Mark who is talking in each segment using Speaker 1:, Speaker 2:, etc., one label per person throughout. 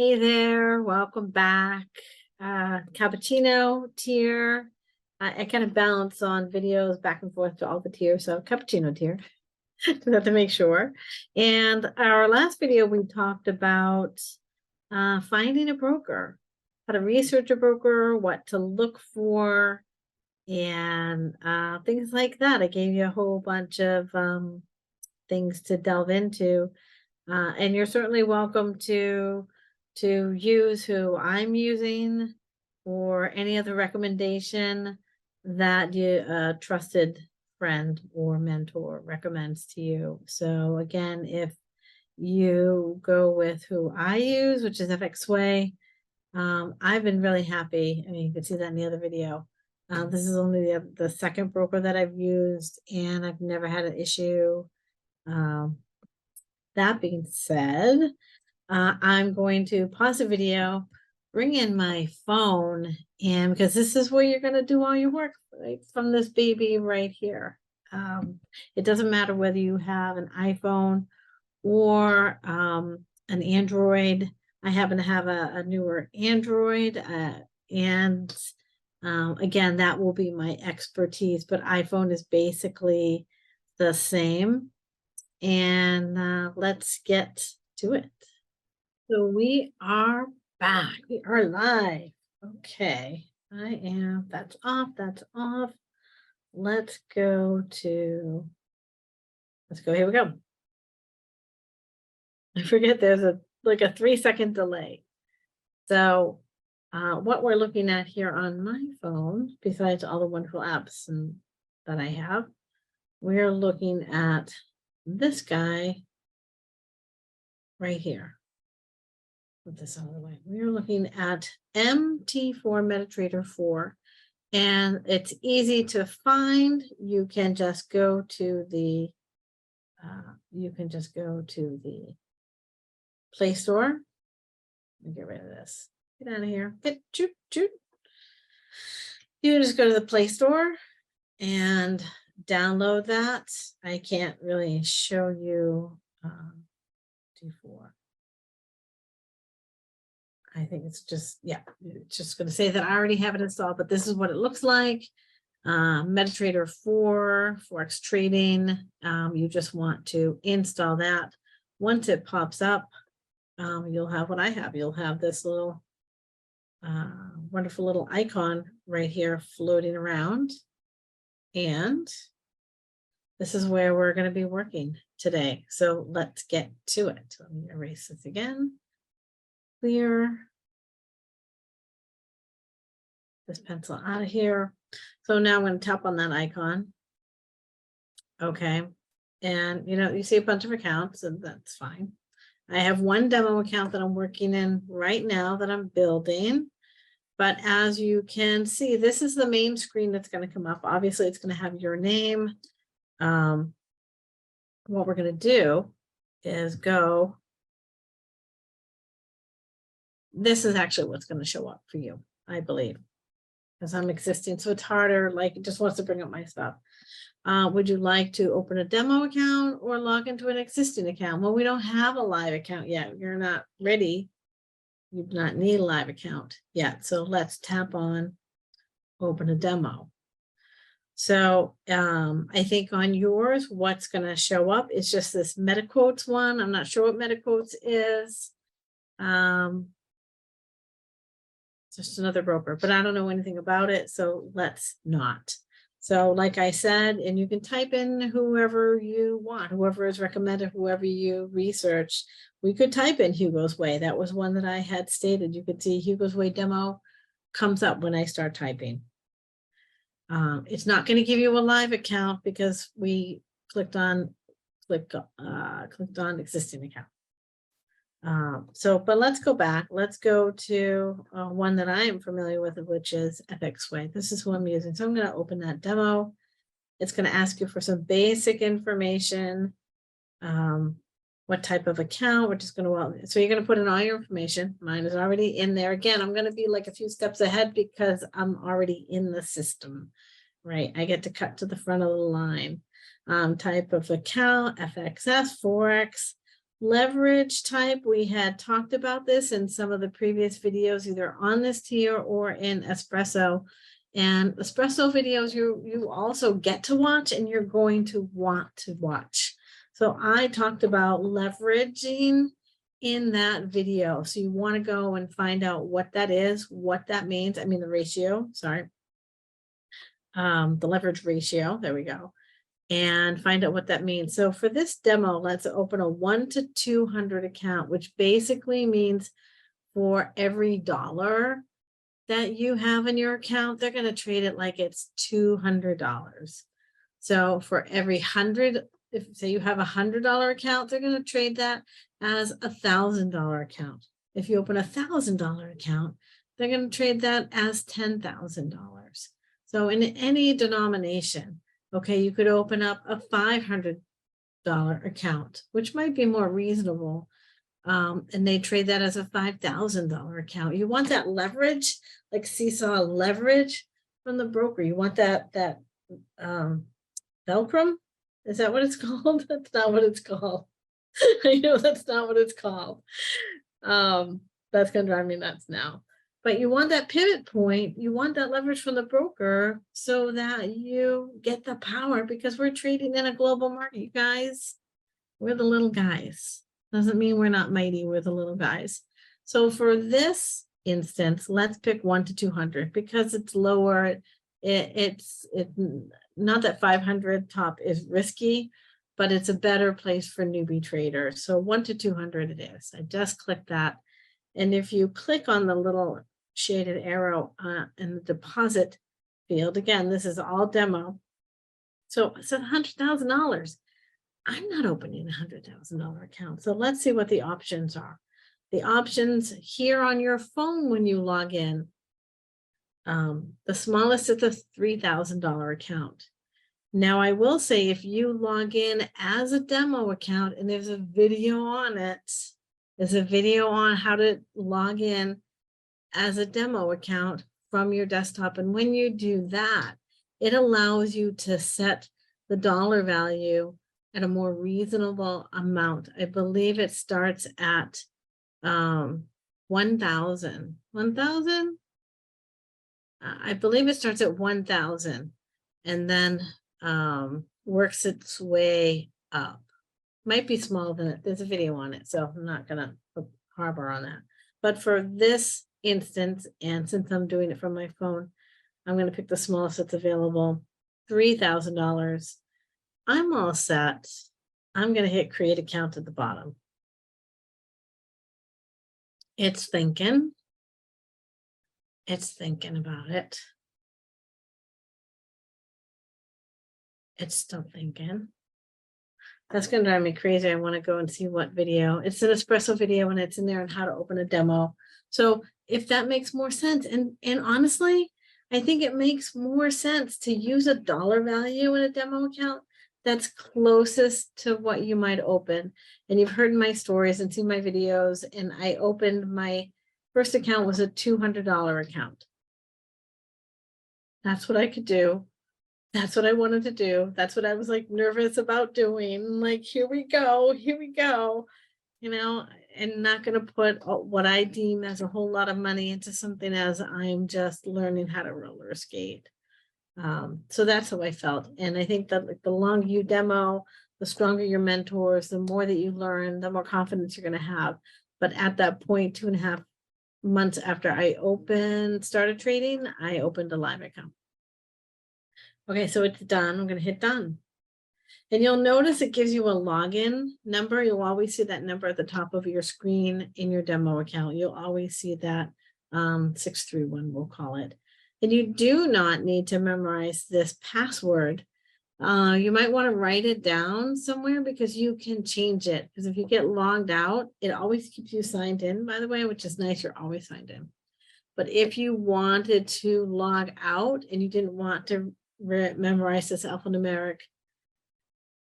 Speaker 1: Hey there, welcome back. Cappuccino tier. I kind of balance on videos back and forth to all the tiers, so cappuccino tier. Just have to make sure. And our last video, we talked about finding a broker, how to research a broker, what to look for, and things like that. I gave you a whole bunch of things to delve into. And you're certainly welcome to use who I'm using or any other recommendation that a trusted friend or mentor recommends to you. So again, if you go with who I use, which is FXWay, I've been really happy. I mean, you can see that in the other video. This is only the second broker that I've used, and I've never had an issue. That being said, I'm going to pause the video, bring in my phone, and because this is where you're going to do all your work, right, from this baby right here. It doesn't matter whether you have an iPhone or an Android. I happen to have a newer Android, and again, that will be my expertise, but iPhone is basically the same. And let's get to it. So we are back. We are live. Okay. That's off. That's off. Let's go. Here we go. I forget there's a 3-second delay. So what we're looking at here on my phone, besides all the wonderful apps that I have, we're looking at this guy right here. Put this out of the way. We're looking at MT4 MetaTrader 4, and it's easy to find. You can just go to the Play Store. Let me get rid of this. Get out of here. Shoot. You just go to the Play Store and download that. I can't really show you T4. I think it's just, yeah, it's just going to say that I already have it installed, but this is what it looks like. MetaTrader 4, Forex trading. You just want to install that. Once it pops up, you'll have what I have. You'll have this little wonderful little icon right here floating around. And this is where we're going to be working today. So let's get to it. Let me erase this again. Clear this pencil out of here. So now I'm going to tap on that icon. Okay. And you see a bunch of accounts, and that's fine. I have one demo account that I'm working in right now that I'm building. But as you can see, this is the main screen that's going to come up. Obviously, it's going to have your name. What we're going to do is go. This is actually what's going to show up for you, I believe, because I'm existing. So it's harder, like it just wants to bring up my stuff. Would you like to open a demo account or log into an existing account? Well, we don't have a live account yet. You're not ready. You do not need a live account yet. So let's tap on open a demo. So I think on yours, what's going to show up is just this MetaQuotes one. I'm not sure what MetaQuotes is. Just another broker, but I don't know anything about it. So let's not. So like I said, and you can type in whoever you want, whoever is recommended, whoever you research. We could type in Hugo's Way. That was one that I had stated. You could see Hugo's Way demo comes up when I start typing. It's not going to give you a live account because we clicked on existing account. But let's go back. Let's go to one that I am familiar with, which is FXWay. This is who I'm using. So I'm going to open that demo. It's going to ask you for some basic information. What type of account? We're just going to, so you're going to put in all your information. Mine is already in there. Again, I'm going to be like a few steps ahead because I'm already in the system, right? I get to cut to the front of the line. Type of account, FXS, Forex. Leverage type, we had talked about this in some of the previous videos, either on this tier or in espresso. And espresso videos you also get to watch and you're going to want to watch. So I talked about leveraging in that video. So you want to go and find out what that is, what that means. I mean, the ratio, sorry. The leverage ratio, there we go. And find out what that means. So for this demo, let's open a 1 to 200 account, which basically means for every dollar that you have in your account, they're going to trade it like it's $200. So for every 100, if say you have $100 account, they're going to trade that as $1,000 account. If you open $1,000 account, they're going to trade that as $10,000. So in any denomination, okay, you could open up a $500 account, which might be more reasonable. And they trade that as a $5,000 account. You want that leverage, like seesaw leverage from the broker. You want that Velcrum? Is that what it's called? That's not what it's called. I know that's not what it's called. That's gonna drive me nuts now. But you want that pivot point, you want that leverage from the broker so that you get the power, because we're trading in a global market, you guys. We're the little guys. Doesn't mean we're not mighty, we're the little guys. So for this instance, let's pick 1 to 200 because it's lower. It's not that 500 top is risky, but it's a better place for newbie traders. So 1 to 200 it is. I just clicked that. And if you click on the little shaded arrow in the deposit field, again, this is all demo. So it's $100,000. I'm not opening a $100,000 account. So let's see what the options are. The options here on your phone when you log in, the smallest is a $3,000 account. Now I will say if you log in as a demo account and there's a video on it, there's a video on how to log in as a demo account from your desktop. And when you do that, it allows you to set the dollar value at a more reasonable amount. I believe it starts at 1,000. 1,000? I believe it starts at 1,000 and then works its way up. Might be smaller than it. There's a video on it, so I'm not gonna harbor on that. But for this instance, and since I'm doing it from my phone, I'm gonna pick the smallest that's available, $3,000. I'm all set. I'm gonna hit create account at the bottom. It's thinking. It's thinking about it. It's still thinking. That's gonna drive me crazy. I want to go and see what video. It's an espresso video and it's in there on how to open a demo. So if that makes more sense, and honestly, I think it makes more sense to use a dollar value in a demo account that's closest to what you might open. And you've heard my stories and seen my videos, and I opened my first account was a $200 account. That's what I could do. That's what I wanted to do. That's what I was like nervous about doing. Like, here we go, you know, and not going to put what I deem as a whole lot of money into something as I'm just learning how to roller skate. So that's how I felt. And I think that like the longer you demo, the stronger your mentors, the more that you learn, the more confidence you're going to have. But at that point, 2.5 months after I started trading, I opened a live account. Okay, so it's done. I'm going to hit done. And you'll notice it gives you a login number. You'll always see that number at the top of your screen in your demo account. You'll always see that 631, we'll call it. And you do not need to memorize this password. You might want to write it down somewhere because you can change it. Because if you get logged out, it always keeps you signed in, by the way, which is nice. You're always signed in. But if you wanted to log out and you didn't want to memorize this alphanumeric,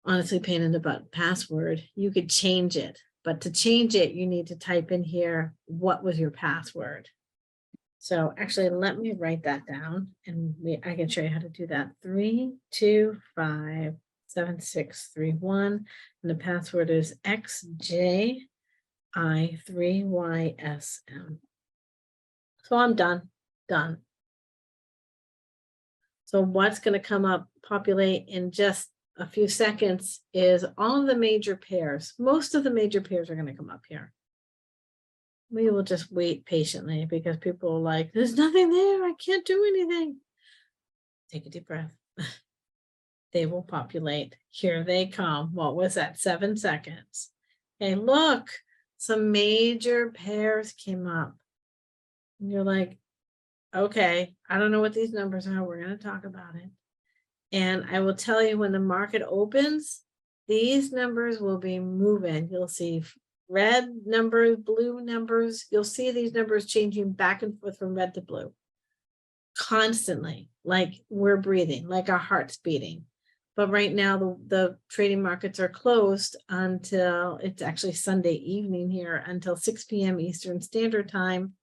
Speaker 1: honestly pain in the butt password, you could change it. But to change it, you need to type in here, what was your password? So actually, let me write that down and I can show you how to do that. 325 7631, and the password is XJI3YSM. So I'm done. So what's going to come up, populate in just a few seconds is all of the major pairs. Most of the major pairs are going to come up here. We will just wait patiently because people are like, there's nothing there. I can't do anything. Take a deep breath. They will populate. Here they come. What was that? 7 seconds. Okay, look, some major pairs came up. And you're like, okay, I don't know what these numbers are. We're going to talk about it. And I will tell you when the market opens, these numbers will be moving. You'll see red numbers, blue numbers. You'll see these numbers changing back and forth from red to blue constantly, like we're breathing, like our heart's beating. But right now, the trading markets are closed until it's actually Sunday evening here until 6 p.m. Eastern Standard Time,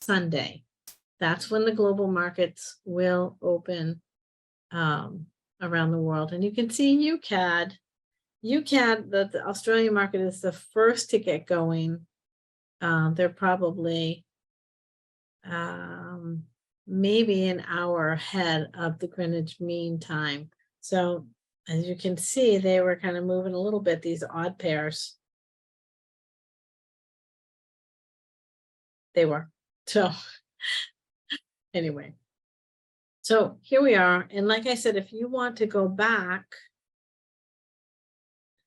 Speaker 1: Sunday. That's when the global markets will open around the world. And you can see UCAD, the Australian market is the first to get going. They're probably maybe an hour ahead of the Greenwich Mean Time. So as you can see, they were kind of moving a little bit, these odd pairs. They were. So anyway, so here we are. And like I said, if you want to go back,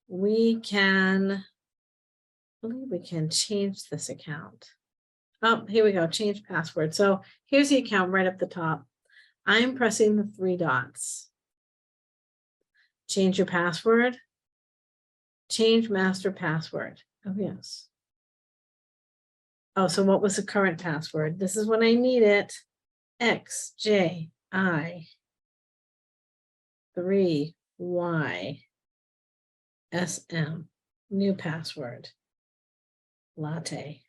Speaker 1: we can, I believe we can change this account. Oh, here we go, change password. So here's the account right up the top. I'm pressing the 3 dots. Change your password. Change master password. Oh, yes. Oh, so what was the current password? This is when I need it. XJI3YSM. New password. Latte.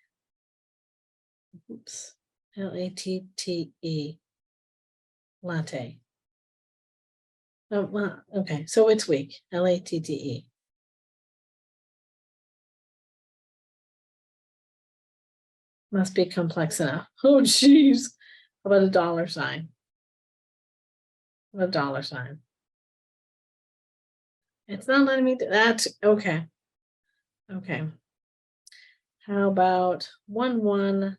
Speaker 1: Oops. LATTE. Latte. Oh, well, okay. So it's weak. LATTE. Must be complex enough. Oh, geez. How about a dollar sign? A dollar sign. It's not letting me do that. Okay. Okay. How about 11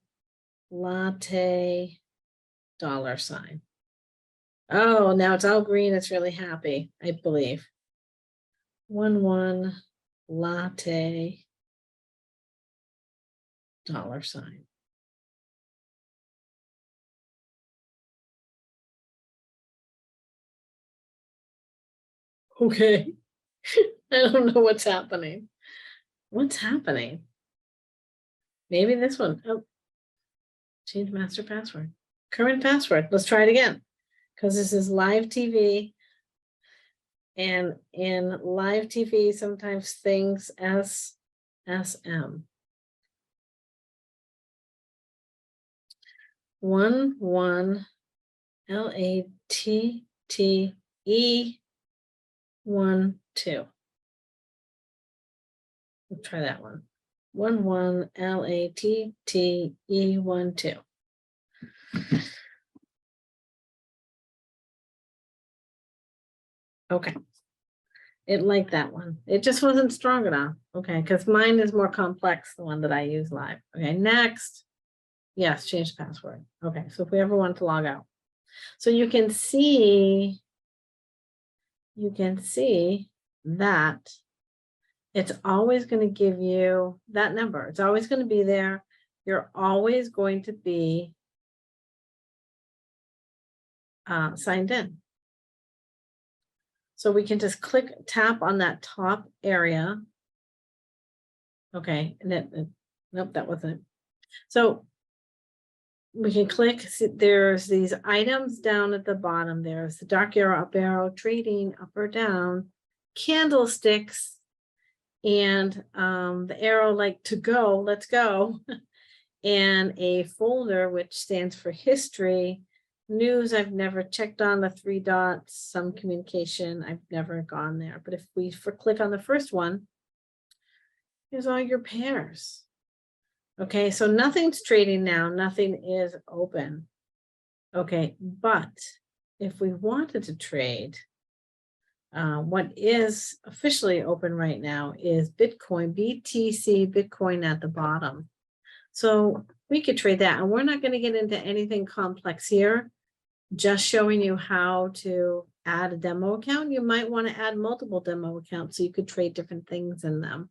Speaker 1: latte dollar sign? Oh, now it's all green. It's really happy, I believe. 11 latte dollar sign. Okay. I don't know what's happening. What's happening? Maybe this one. Oh, change master password. Current password. Let's try it again. Because this is live TV. And in live TV, sometimes things SM. 11 LATTE 12. We'll try that one. 11 LATTE 12. Okay. It liked that one. It just wasn't strong enough. Okay, because mine is more complex, the one that I use live. Okay, next. Yes, change the password. Okay, so if we ever want to log out. So you can see that it's always going to give you that number. It's always going to be there. You're always going to be signed in. So we can just tap on that top area. Okay, and then, nope, that wasn't. So we can click, see, there's these items down at the bottom. There's the dark arrow, up arrow, trading, up or down, candlesticks, and the arrow like to go, let's go, and a folder which stands for history, News, I've never checked on the 3 dots, some communication, I've never gone there. But if we click on the first one, here's all your pairs. Okay, so nothing's trading now, nothing is open. Okay, but if we wanted to trade, what is officially open right now is Bitcoin, BTC, Bitcoin at the bottom. So we could trade that, and we're not going to get into anything complex here, just showing you how to add a demo account. You might want to add multiple demo accounts so you could trade different things in them.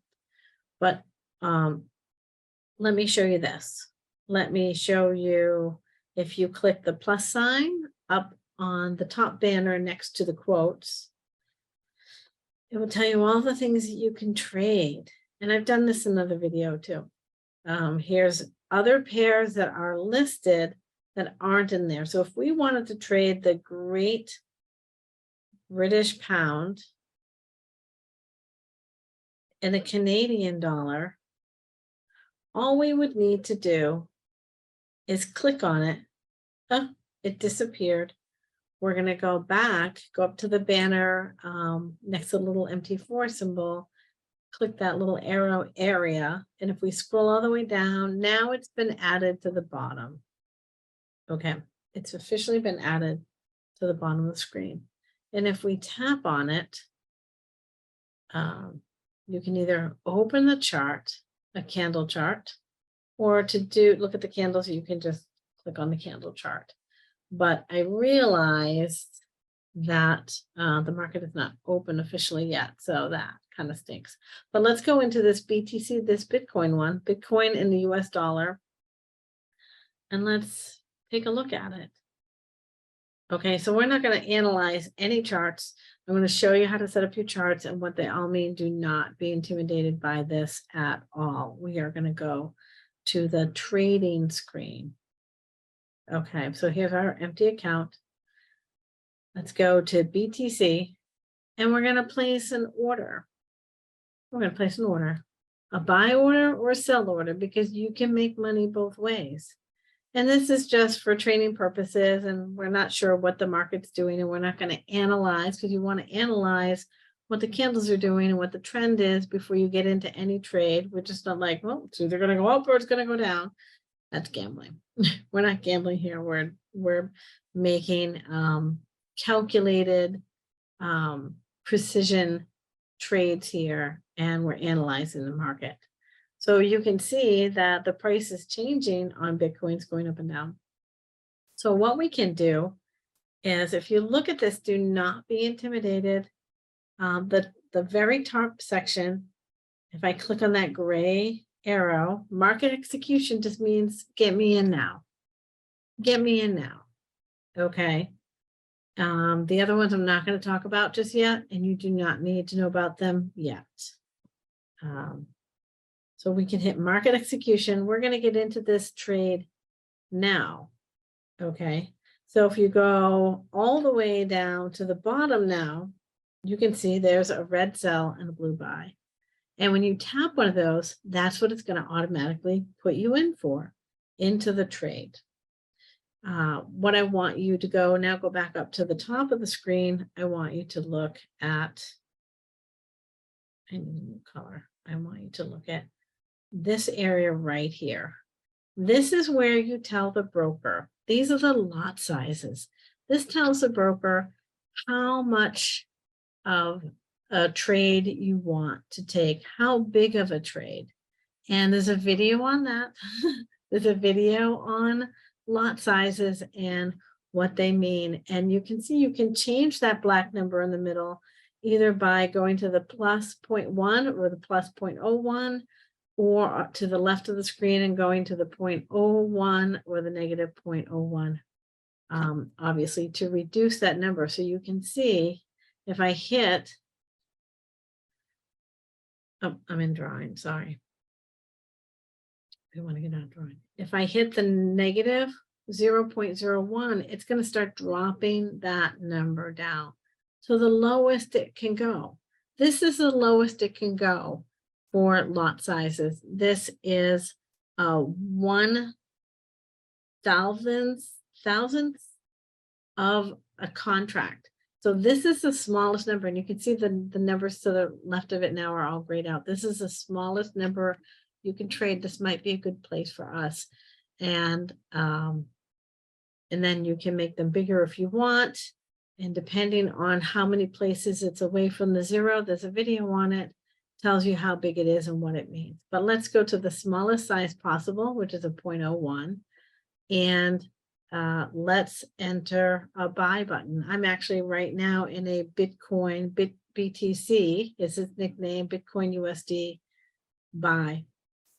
Speaker 1: But let me show you this. Let me show you, if you click the plus sign up on the top banner next to the quotes, it will tell you all the things that you can trade. And I've done this in another video too. Here's other pairs that are listed that aren't in there. So if we wanted to trade the Great British Pound and the Canadian dollar, all we would need to do is click on it. Oh, it disappeared. We're going to go back, go up to the banner next to the little MT4 symbol, click that little arrow area. And if we scroll all the way down, now it's been added to the bottom. Okay, it's officially been added to the bottom of the screen. And if we tap on it, you can either open the chart, a candle chart, or to look at the candles, you can just click on the candle chart. But I realized that the market is not open officially yet, so that kind of stinks. But let's go into this BTC, this Bitcoin one, Bitcoin in the US dollar, and let's take a look at it. Okay, so we're not going to analyze any charts. I'm going to show you how to set up your charts and what they all mean. Do not be intimidated by this at all. We are going to go to the trading screen. Okay, so here's our empty account. Let's go to BTC, and we're going to place an order. We're going to place an order, a buy order or a sell order, because you can make money both ways. And this is just for training purposes, and we're not sure what the market's doing, and we're not going to analyze, because you want to analyze what the candles are doing and what the trend is before you get into any trade. We're just not like, well, it's either going to go up or it's going to go down. That's gambling. We're not gambling here. We're making calculated precision trades here, and we're analyzing the market. So you can see that the price is changing on Bitcoin's going up and down. So what we can do is, if you look at this, do not be intimidated. The very top section, if I click on that gray arrow, market execution just means get me in now. Get me in now. Okay. The other ones I'm not going to talk about just yet, and you do not need to know about them yet. So we can hit market execution. We're going to get into this trade now. Okay. So if you go all the way down to the bottom now, you can see there's a red sell and a blue buy. And when you tap one of those, that's what it's going to automatically put you in for, into the trade. What I want you to go back up to the top of the screen. I want you to look at, I need a new color. I want you to look at this area right here. This is where you tell the broker, these are the lot sizes. This tells the broker how much of a trade you want to take, how big of a trade. And there's a video on that. There's a video on lot sizes and what they mean. And you can see you can change that black number in the middle, either by going to the plus 0.1 or the plus 0.01, or to the left of the screen and going to the 0.01 or the negative 0.01, obviously to reduce that number. So you can see if I hit, oh, I'm in drawing, sorry. I want to get out of drawing. If I hit the negative 0.01, it's going to start dropping that number down. So the lowest it can go. This is the lowest it can go for lot sizes. This is 1/1000th of a contract. So this is the smallest number, and you can see the numbers to the left of it now are all grayed out. This is the smallest number you can trade. This might be a good place for us. And then you can make them bigger if you want. And depending on how many places it's away from the zero, there's a video on it, tells you how big it is and what it means. But let's go to the smallest size possible, which is a 0.01. And let's enter a buy button. I'm actually right now in a Bitcoin, BTC is his nickname, Bitcoin USD buy,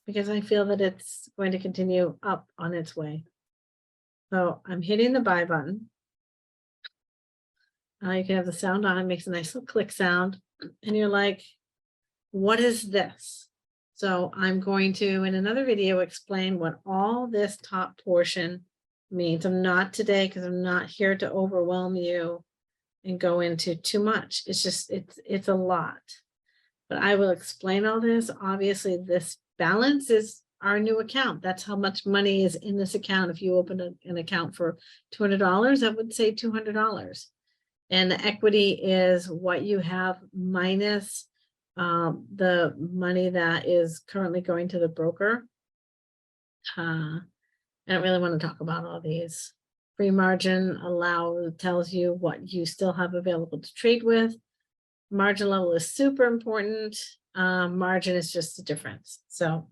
Speaker 1: because I feel that it's going to continue up on its way. So I'm hitting the buy button. You can have the sound on, it makes a nice little click sound. And you're like, what is this? So I'm going to, in another video, explain what all this top portion means. I'm not today because I'm not here to overwhelm you and go into too much. It's just, it's a lot. But I will explain all this. Obviously, this balance is our new account. That's how much money is in this account. If you open an account for $200, that would say $200. And the equity is what you have minus the money that is currently going to the broker. I don't really want to talk about all these. Free margin tells you what you still have available to trade with. Margin level is super important. Margin is just the difference. So,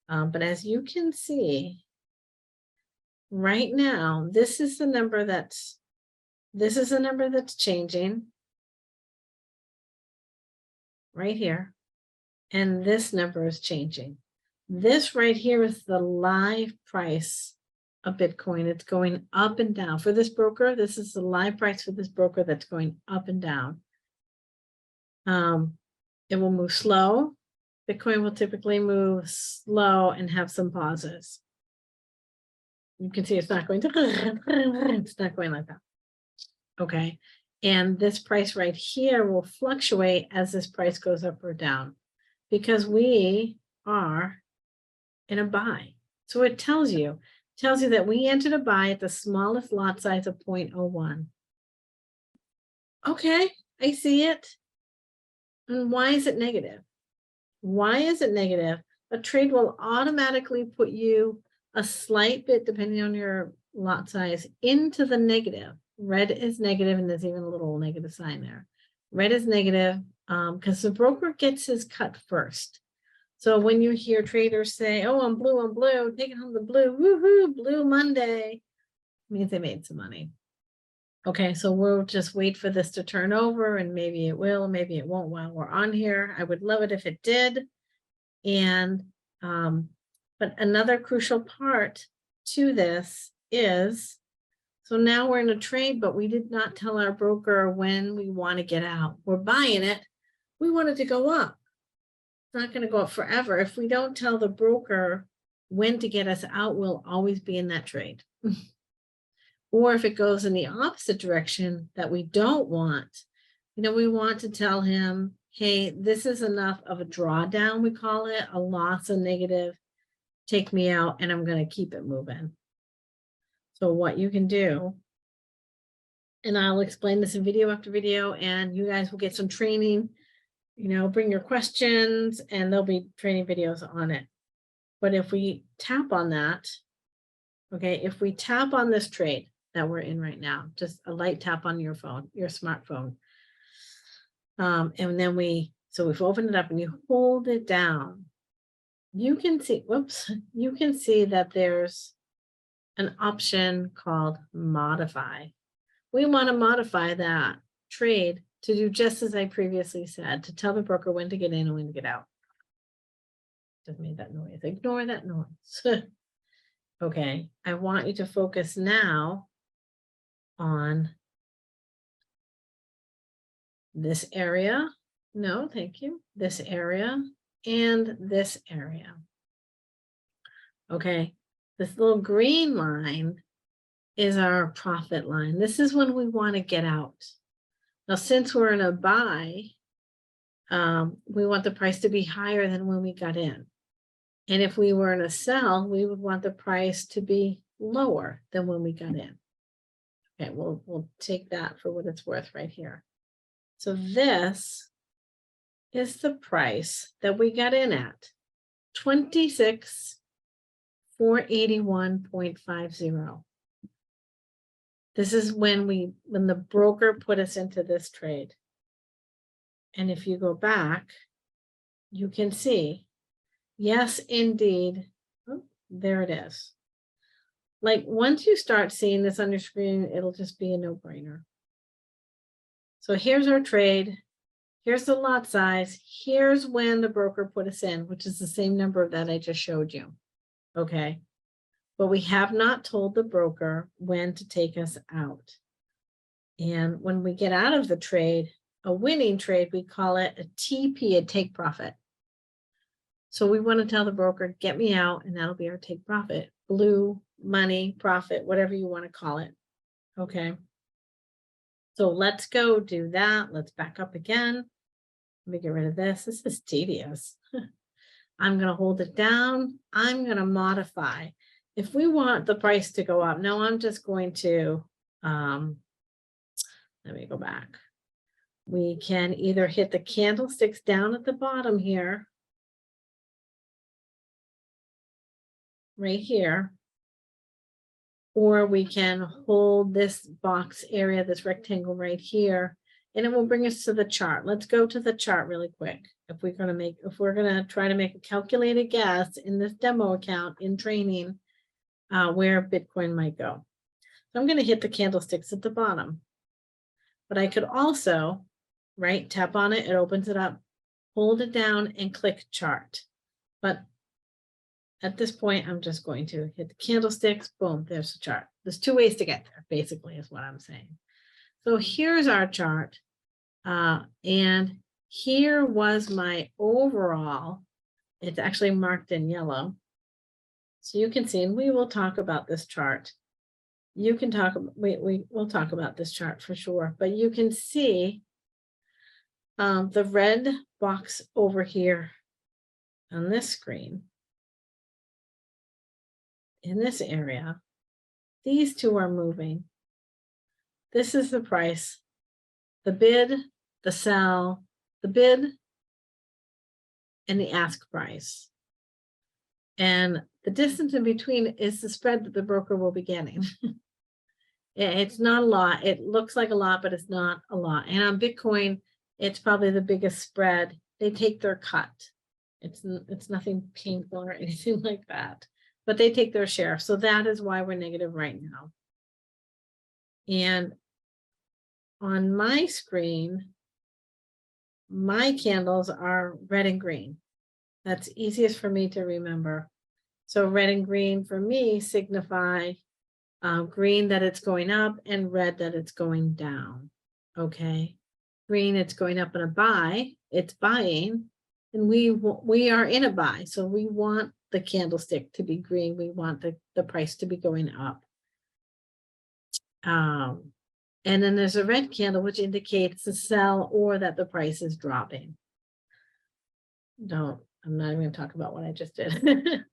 Speaker 1: but as you can see, right now, this is the number that's changing right here. And this number is changing. This right here is the live price of Bitcoin. It's going up and down. For this broker, this is the live price for this broker that's going up and down. It will move slow. Bitcoin will typically move slow and have some pauses. You can see it's not going to, it's not going like that. Okay. And this price right here will fluctuate as this price goes up or down because we are in a buy. So it tells you that we entered a buy at the smallest lot size of 0.01. Okay, I see it. And why is it negative? Why is it negative? A trade will automatically put you a slight bit, depending on your lot size, into the negative. Red is negative, and there's even a little negative sign there. Red is negative because the broker gets his cut first. So when you hear traders say, oh, I'm blue, taking home the blue, woohoo, blue Monday, means they made some money. Okay, so we'll just wait for this to turn over, and maybe it will, maybe it won't while we're on here. I would love it if it did. And but another crucial part to this is, so now we're in a trade, but we did not tell our broker when we want to get out. We're buying it. We want it to go up. It's not going to go up forever. If we don't tell the broker when to get us out, we'll always be in that trade. Or if it goes in the opposite direction that we don't want, we want to tell him, hey, this is enough of a drawdown, we call it, a loss, a negative, take me out, and I'm going to keep it moving. So what you can do, and I'll explain this in video after video, and you guys will get some training, bring your questions, and there'll be training videos on it. But if we tap on that, okay, if we tap on this trade that we're in right now, just a light tap on your phone, your smartphone. And then so we've opened it up and you hold it down. You can see, you can see that there's an option called modify. We want to modify that trade to do just as I previously said, to tell the broker when to get in and when to get out. Just made that noise. Ignore that noise. Okay, I want you to focus now on this area. No, thank you. This area and this area. Okay, this little green line is our profit line. This is when we want to get out. Now, since we're in a buy, we want the price to be higher than when we got in. And if we were in a sell, we would want the price to be lower than when we got in. Okay, we'll take that for what it's worth right here. So this is the price that we got in at, 26,481.50. This is when the broker put us into this trade. And if you go back, you can see, yes, indeed. Oh, there it is. Like once you start seeing this on your screen, it'll just be a no-brainer. So here's our trade. Here's the lot size. Here's when the broker put us in, which is the same number that I just showed you. Okay. But we have not told the broker when to take us out. And when we get out of the trade, a winning trade, we call it a TP, a take profit. So we want to tell the broker, get me out, and that'll be our take profit. Blue, money, profit, whatever you want to call it. Okay. So let's go do that. Let's back up again. Let me get rid of this. This is tedious. I'm going to hold it down. I'm going to modify. If we want the price to go up, no, I'm just going to, let me go back. We can either hit the candlesticks down at the bottom here, right here, or we can hold this box area, this rectangle right here, and it will bring us to the chart. Let's go to the chart really quick. If we're going to try to make a calculated guess in this demo account in training, where Bitcoin might go. So I'm going to hit the candlesticks at the bottom, but I could also, right, tap on it, it opens it up, hold it down and click chart. But at this point, I'm just going to hit the candlesticks, boom, there's the chart. There's two ways to get there, basically, is what I'm saying. So here's our chart. And here was my overall, it's actually marked in yellow. So you can see, and we will talk about this chart. You can talk, we'll talk about this chart for sure, but you can see the red box over here on this screen. In this area, these two are moving. This is the price, the bid, the sell, the bid, and the ask price. And the distance in between is the spread that the broker will be getting. It's not a lot. It looks like a lot, but it's not a lot. And on Bitcoin, it's probably the biggest spread. They take their cut. It's nothing painful or anything like that, but they take their share. So that is why we're negative right now. And on my screen, my candles are red and green. That's easiest for me to remember. So red and green for me signify green that it's going up and red that it's going down. Okay. Green, it's going up in a buy, it's buying, and we are in a buy. So we want the candlestick to be green. We want the price to be going up. And then there's a red candle, which indicates a sell or that the price is dropping. I'm not even going to talk about what I just did.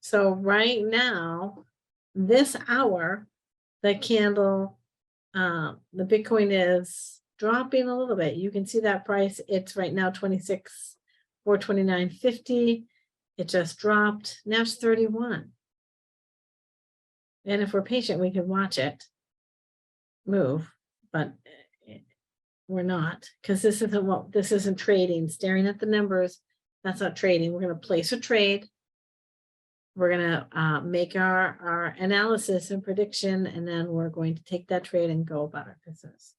Speaker 1: So right now, this hour, the candle, the Bitcoin is dropping a little bit. You can see that price. It's right now 26,429.50. It just dropped. Now it's 31. And if we're patient, we can watch it move, but we're not, because this isn't trading. Staring at the numbers, that's not trading. We're going to place a trade. We're going to make our analysis and prediction, and then we're going to take that trade and go about our business.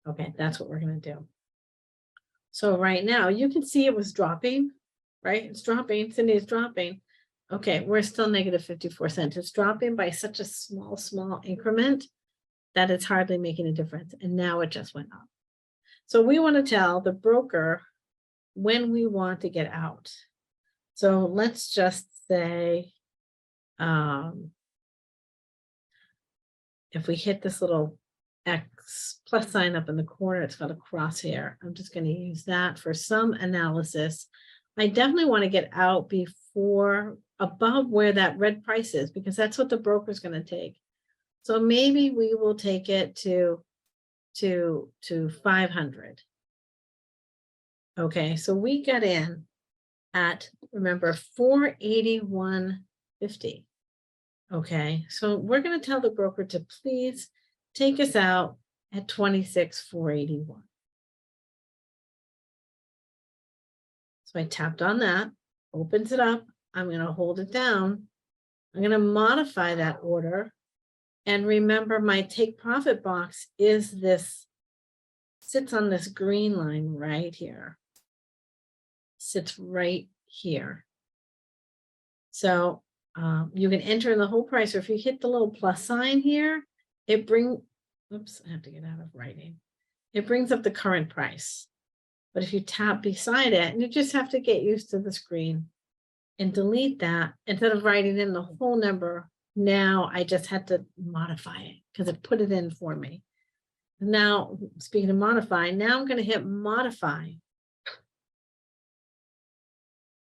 Speaker 1: Okay, that's what we're going to do. So right now, you can see it was dropping, right? It's dropping. Cindy is dropping. Okay, we're still negative 54 cents. It's dropping by such a small increment that it's hardly making a difference. And now it just went up. So we want to tell the broker when we want to get out. So let's just say, if we hit this little X plus sign up in the corner, it's got a crosshair. I'm just going to use that for some analysis. I definitely want to get out before above where that red price is, because that's what the broker is going to take. So maybe we will take it to 500. Okay, so we got in at, remember, 481.50. Okay, so we're going to tell the broker to please take us out at 26,481. So I tapped on that, opens it up. I'm going to hold it down. I'm going to modify that order. And remember, my take profit box is this, sits on this green line right here. Sits right here. So you can enter in the whole price, or if you hit the little plus sign here, it brings, oops, I have to get out of writing. It brings up the current price. But if you tap beside it, and you just have to get used to the screen and delete that, instead of writing in the whole number, now I just had to modify it because it put it in for me. Now, speaking of modify, now I'm going to hit modify.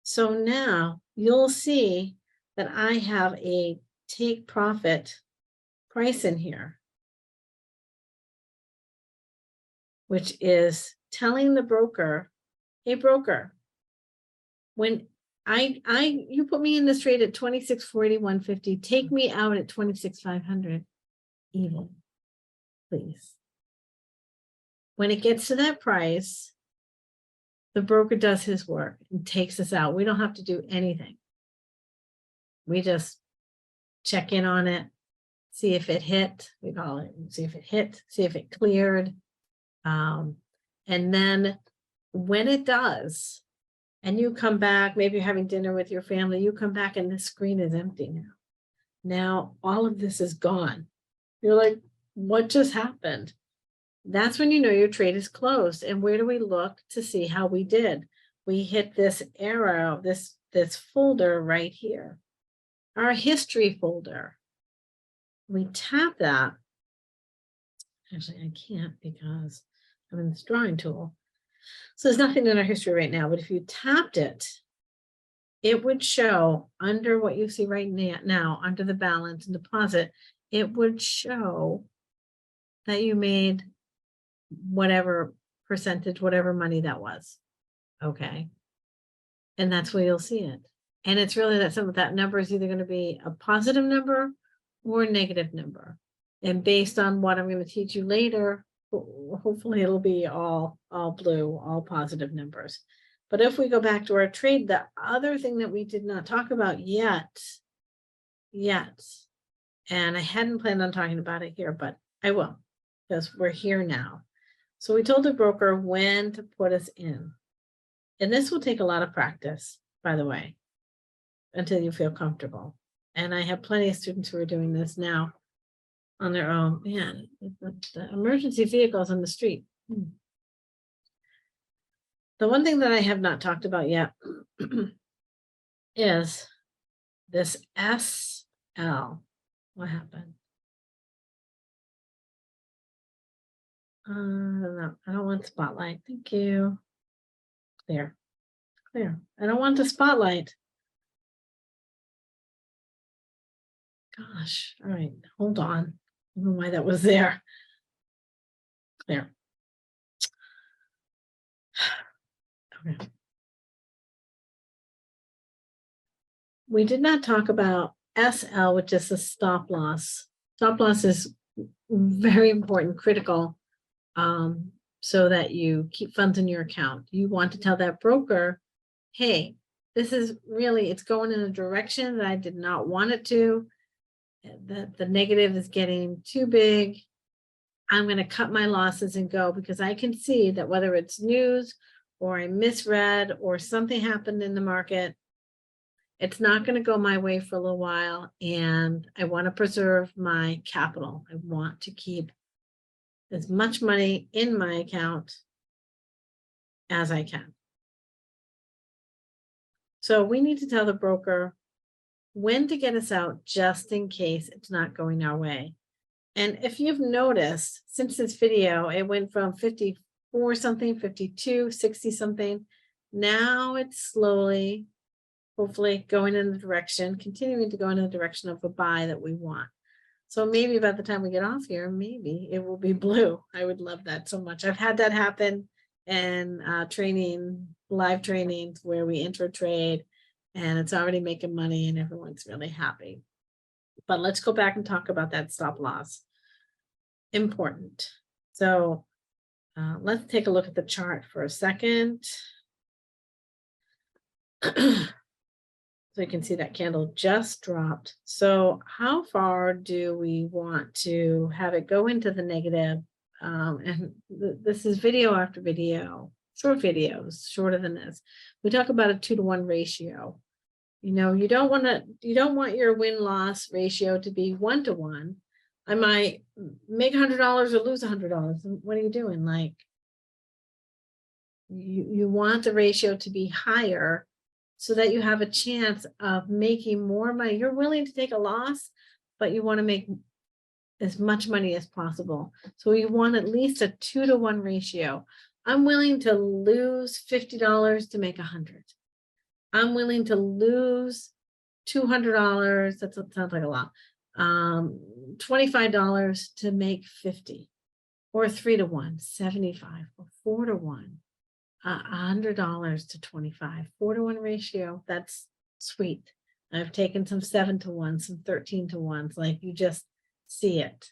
Speaker 1: So now you'll see that I have a take profit price in here, which is telling the broker, hey broker, when you put me in this trade at 26,481.50, take me out at 26,500 even, please. When it gets to that price, the broker does his work and takes us out. We don't have to do anything. We just check in on it, see if it hit, we call it, see if it hit, see if it cleared. And then when it does, and you come back, maybe you're having dinner with your family, you come back and the screen is empty now. Now all of this is gone. You're like, what just happened? That's when you know your trade is closed. And where do we look to see how we did? We hit this arrow, this folder right here, our history folder. We tap that. Actually, I can't because I'm in this drawing tool. So there's nothing in our history right now, but if you tapped it, it would show under what you see right now, under the balance and deposit, it would show that you made whatever percentage, whatever money that was. Okay. And that's where you'll see it. And it's really that simple. That number is either going to be a positive number or a negative number. And based on what I'm going to teach you later, hopefully it'll be all blue, all positive numbers. But if we go back to our trade, the other thing that we did not talk about yet, and I hadn't planned on talking about it here, but I will, because we're here now. So we told the broker when to put us in. And this will take a lot of practice, by the way, until you feel comfortable. And I have plenty of students who are doing this now on their own. Man, the emergency vehicles on the street. The one thing that I have not talked about yet is this SL. What happened? No, I don't want spotlight. Thank you. Clear. I don't want the spotlight. Gosh. All right. Hold on. I don't know why that was there. Clear. Okay. We did not talk about SL, which is the stop loss. Stop loss is very important, critical, so that you keep funds in your account. You want to tell that broker, hey, this is really, it's going in a direction that I did not want it to. The negative is getting too big. I'm going to cut my losses and go, because I can see that whether it's news or I misread or something happened in the market, it's not going to go my way for a little while. And I want to preserve my capital. I want to keep as much money in my account as I can. So we need to tell the broker when to get us out, just in case it's not going our way. And if you've noticed, since this video, it went from 54 something, 52, 60 something. Now it's slowly, hopefully going in the direction, continuing to go in the direction of a buy that we want. So maybe by the time we get off here, maybe it will be blue. I would love that so much. I've had that happen in live trainings where we enter trade and it's already making money and everyone's really happy. But let's go back and talk about that stop loss. Important. So let's take a look at the chart for a second. So you can see that candle just dropped. So how far do we want to have it go into the negative? This is video after video, short videos, shorter than this. We talk about a 2-to-1 ratio. You know, you don't want your win-loss ratio to be 1-to-1. I might make $100 or lose $100. What are you doing? Like, you want the ratio to be higher so that you have a chance of making more money. You're willing to take a loss, but you want to make as much money as possible. So you want at least a 2-to-1 ratio. I'm willing to lose $50 to make 100. I'm willing to lose $200. That sounds like a lot. $25 to make 50, or 3-to-1, 75, or 4-to-1. $100 to 25, 4-to-1 ratio. That's sweet. I've taken some 7-to-1, some 13-to-1s. Like, you just see it.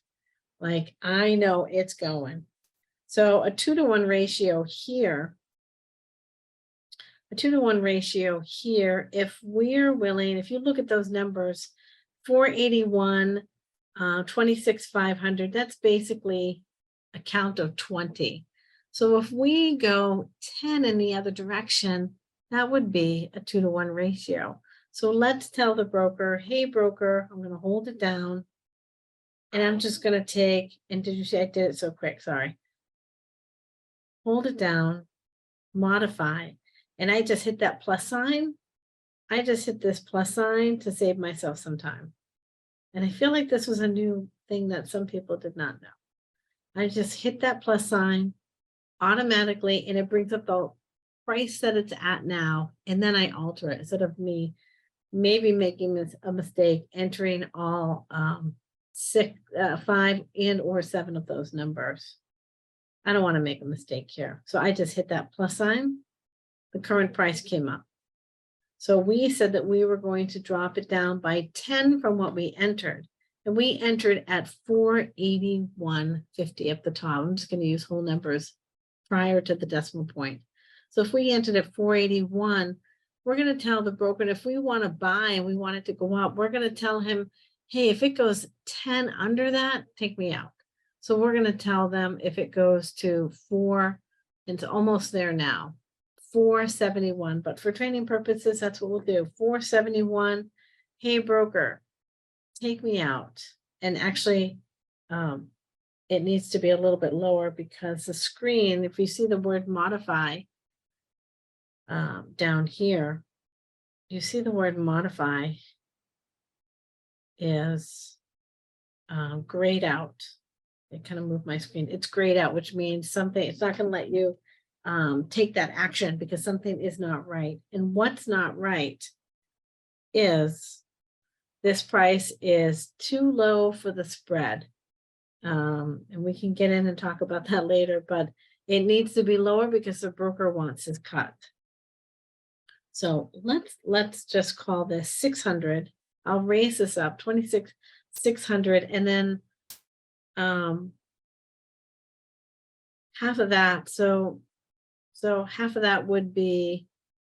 Speaker 1: Like, I know it's going. So a 2-to-1 ratio here. A 2-to-1 ratio here. If we're willing, if you look at those numbers, 481, 26,500. That's basically a count of 20. So if we go 10 in the other direction, that would be a 2-to-1 ratio. So let's tell the broker, hey broker, I'm going to hold it down. And I'm just going to take, and did you see I did it so quick? Sorry. Hold it down, modify. And I just hit that plus sign. I just hit this plus sign to save myself some time. And I feel like this was a new thing that some people did not know. I just hit that plus sign automatically, and it brings up the price that it's at now, and then I alter it instead of me maybe making a mistake entering all 5 and or 7 of those numbers. I don't want to make a mistake here, so I just hit that plus sign. The current price came up. So we said that we were going to drop it down by 10 from what we entered, and we entered at 481.50 at the top. I'm just going to use whole numbers prior to the decimal point. So if we entered at 481, we're going to tell the broker, if we want to buy and we want it to go up, we're going to tell him, hey, if it goes 10 under that, take me out. So we're going to tell them if it goes to 4, it's almost there now, 471. But for training purposes, that's what we'll do. 471. Hey, broker, take me out. And actually, it needs to be a little bit lower because the screen, if you see the word modify down here, you see the word modify is grayed out. It kind of moved my screen. It's grayed out, which means something, it's not going to let you take that action because something is not right. And what's not right is this price is too low for the spread. And we can get in and talk about that later, but it needs to be lower because the broker wants his cut. So let's just call this 600. I'll raise this up 26,600, and then half of that. So half of that would be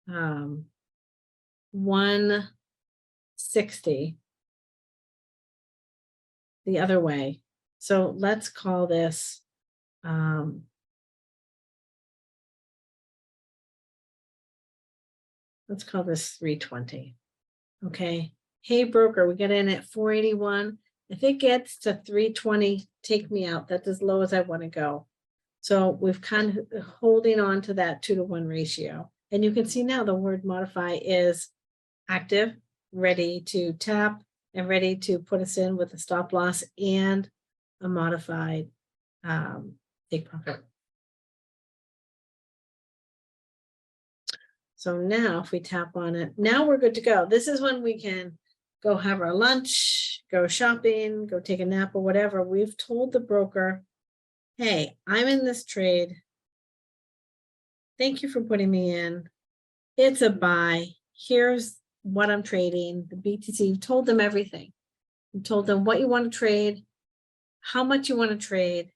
Speaker 1: 160 the other way. So let's call this let's call this 320. Okay. Hey broker, we get in at 481. If it gets to 320, take me out. That's as low as I want to go. So we've kind of holding on to that 2-to-1 ratio. And you can see now the word modify is active, ready to tap, and ready to put us in with a stop loss and a modified take profit. So now if we tap on it, now we're good to go. This is when we can go have our lunch, go shopping, go take a nap or whatever. We've told the broker, hey, I'm in this trade. Thank you for putting me in. It's a buy. Here's what I'm trading. The BTC, you've told them everything. You told them what you want to trade, how much you want to trade,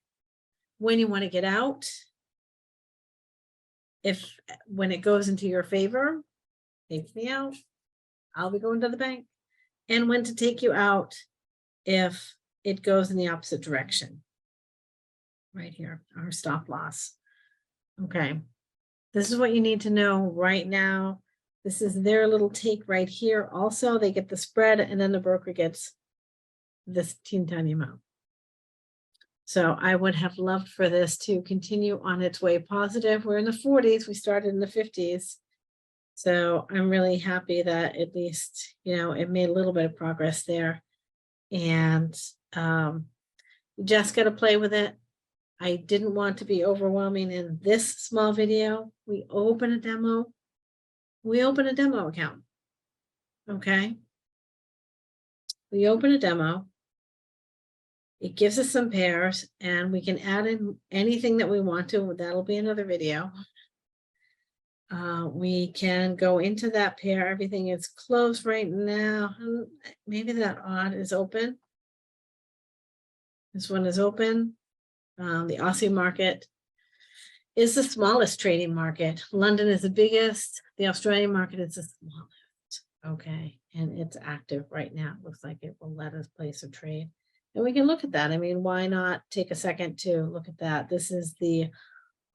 Speaker 1: when you want to get out. When it goes into your favor, takes me out, I'll be going to the bank. And when to take you out if it goes in the opposite direction. Right here, our stop loss. Okay, this is what you need to know right now. This is their little take right here. Also, they get the spread and then the broker gets this teeny amount. So I would have loved for this to continue on its way positive. We're in the 40s. We started in the 50s. So I'm really happy that at least, it made a little bit of progress there. And you just got to play with it. I didn't want to be overwhelming in this small video. We open a demo. We open a demo account. Okay. We open a demo. It gives us some pairs and we can add in anything that we want to. That'll be another video. We can go into that pair. Everything is closed right now. Maybe that odd is open. This one is open. The Aussie market is the smallest trading market. London is the biggest. The Australian market is the smallest. Okay. And it's active right now. Looks like it will let us place a trade. And we can look at that. I mean, why not take a second to look at that? This is the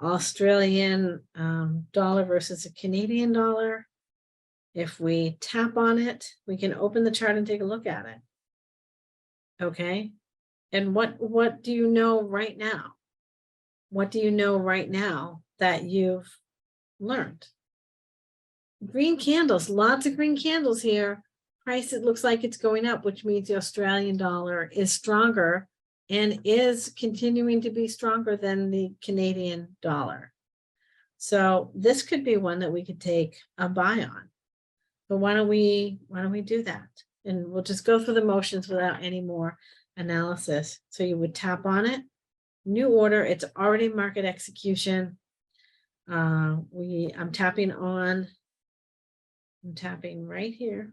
Speaker 1: Australian dollar versus a Canadian dollar. If we tap on it, we can open the chart and take a look at it. Okay. And what do you know right now? What do you know right now that you've learned? Green candles, lots of green candles here. Price, it looks like it's going up, which means the Australian dollar is stronger and is continuing to be stronger than the Canadian dollar. So this could be one that we could take a buy on. But why don't we do that? And we'll just go through the motions without any more analysis. So you would tap on it, new order, it's already market execution. I'm tapping right here.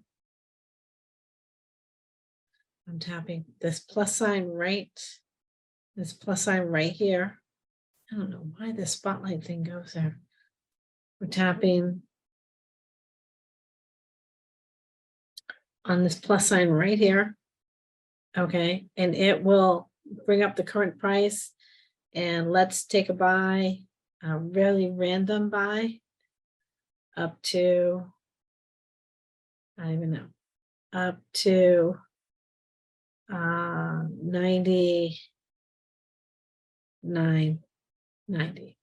Speaker 1: I'm tapping this plus sign right here. I don't know why the spotlight thing goes there. We're tapping on this plus sign right here. Okay, and it will bring up the current price. And let's take a buy, a really random buy up to, I don't even know, up to 99.90.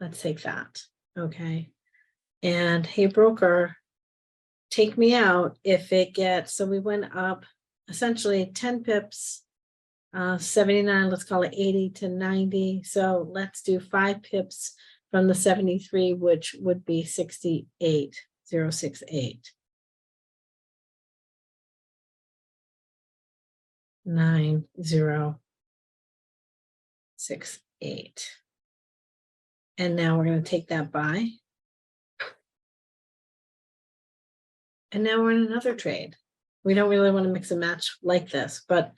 Speaker 1: Let's take that. Okay. And hey, broker, take me out if it gets, so we went up essentially 10 pips, 79, let's call it 80 to 90. So let's do 5 pips from the 73, which would be 68.068. 9068. And now we're going to take that buy. And now we're in another trade. We don't really want to mix and match like this, but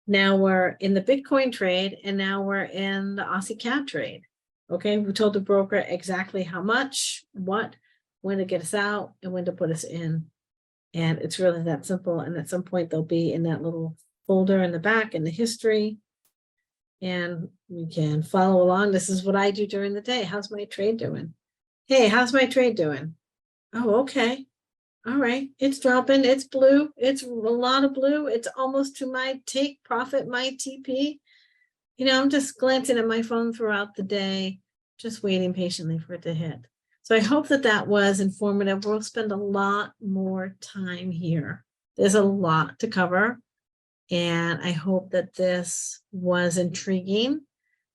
Speaker 1: now we're in the Bitcoin trade and now we're in the Aussie CAD trade. Okay, we told the broker exactly how much, what, when to get us out and when to put us in. And it's really that simple. And at some point they'll be in that little folder in the back in the history. And we can follow along. This is what I do during the day. How's my trade doing? Hey, how's my trade doing? Oh, okay. All right. It's dropping. It's blue. It's a lot of blue. It's almost to my take profit, my TP. I'm just glancing at my phone throughout the day, just waiting patiently for it to hit. So I hope that that was informative. We'll spend a lot more time here. There's a lot to cover. And I hope that this was intriguing,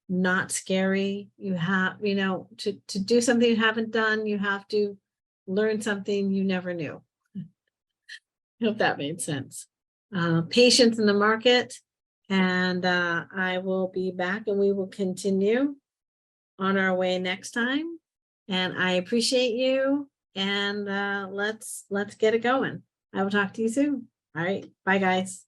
Speaker 1: not scary. You have, to do something you haven't done, you have to learn something you never knew. hope that made sense. Patience in the market, and I will be back and we will continue on our way next time. And I appreciate you, and let's get it going. I will talk to you soon. All right, bye guys.